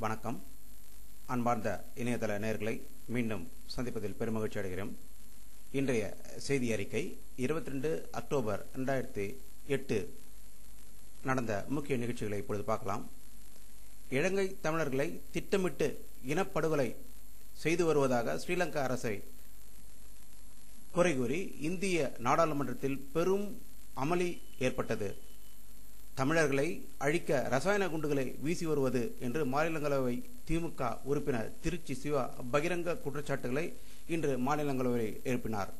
வணக்கம். அன்பார்ந்த இணையதள நேயர்களை மீண்டும் சந்திப்பதில் பெருமகிழ்ச்சி அடைகிறோம். இன்றைய செய்தி அறிக்கை 22 அக்டோபர் 2008 நடந்த முக்கிய நிகழ்ச்சிகளை இப்பொழுது பார்க்கலாம். இலங்கை தமிழர்களை திட்டமிட்டு இனப்படுகொலை செய்து வருவதாக ஸ்ரீலங்கா அரசை குறை கூறி இந்திய நாடாளுமன்றத்தில் பெரும் அமளி ஏற்பட்டது. தமிழர்களை அழிக்க ரசாயன குண்டுகளை வீசி வருவது என்று மாநிலங்களவை திமுக உறுப்பினர் திருச்சி சிவா பகிரங்க குற்றச்சாட்டுகளை இன்று மாநிலங்களவையில் எழுப்பினார்.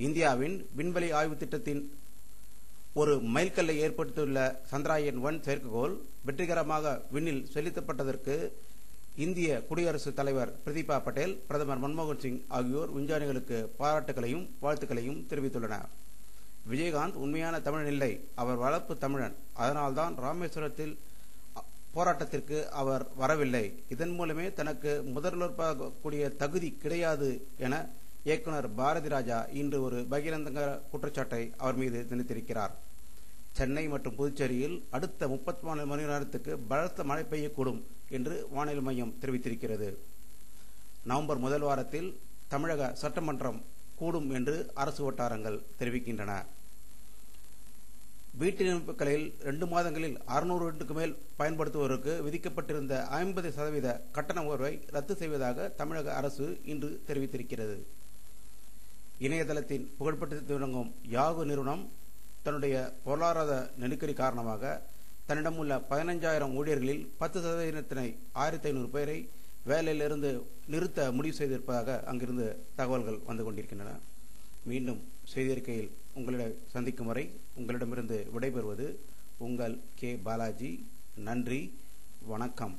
இந்தியாவின் விண்வெளி ஆய்வு திட்டத்தின் ஒரு மைல்கல்லை ஏற்படுத்தியுள்ள சந்திராயன்-1 செயற்கைக்கோள் வெற்றிகரமாக விண்ணில் செலுத்தப்பட்டதற்கு இந்திய குடியரசுத் தலைவர் பிரதீபா பட்டேல், பிரதமர் மன்மோகன் சிங் ஆகியோர் விஞ்ஞானிகளுக்கு பாராட்டுகளையும் வாழ்த்துக்களையும் தெரிவித்துள்ளனர். விஜயகாந்த் உண்மையான தமிழன் இல்லை, அவர் வளர்ப்பு தமிழன். அதனால்தான் ராமேஸ்வரத்தில் போராட்டத்திற்கு அவர் வரவில்லை. இதன் மூலமே தனக்கு முதல்வராகக்கூடிய தகுதி கிடையாது என இயக்குனர் பாரதி ராஜா இன்று ஒரு பகிரங்க குற்றச்சாட்டை அவர் மீது திணித்திருக்கிறார். சென்னை மற்றும் புதுச்சேரியில் அடுத்த 34 மணி நேரத்துக்கு பலத்த மழை பெய்யக்கூடும் என்று வானிலை மையம் தெரிவித்திருக்கிறது. நவம்பர் முதல் வாரத்தில் தமிழக சட்டமன்றம் கூடும் என்று அரசு வட்டாரங்கள் தெரிவிக்கின்றன. வீட்டிணைப்புகளில் 2 மாதங்களில் 600 யூனிட்டுக்கு மேல் பயன்படுத்துவோருக்கு விதிக்கப்பட்டிருந்த 50% கட்டண உயர்வை ரத்து செய்வதாக தமிழக அரசு இன்று தெரிவித்திருக்கிறது. இணையதளத்தின் புகழ்பெற்று விளங்கும் யாகு நிறுவனம் தன்னுடைய பொருளாதார நெருக்கடி காரணமாக தன்னிடம் உள்ள 15,000 ஊழியர்களில் 10% 1,500 பேரை வேலையிலிருந்து நிறுத்த முடிவு செய்திருப்பதாக அங்கிருந்து தகவல்கள் வந்து கொண்டிருக்கின்றன. மீண்டும் செய்தியறிக்கையில் உங்களிடம் சந்திக்கும் வரை உங்களிடமிருந்து விடைபெறுவது உங்கள் கே. பாலாஜி. நன்றி, வணக்கம்.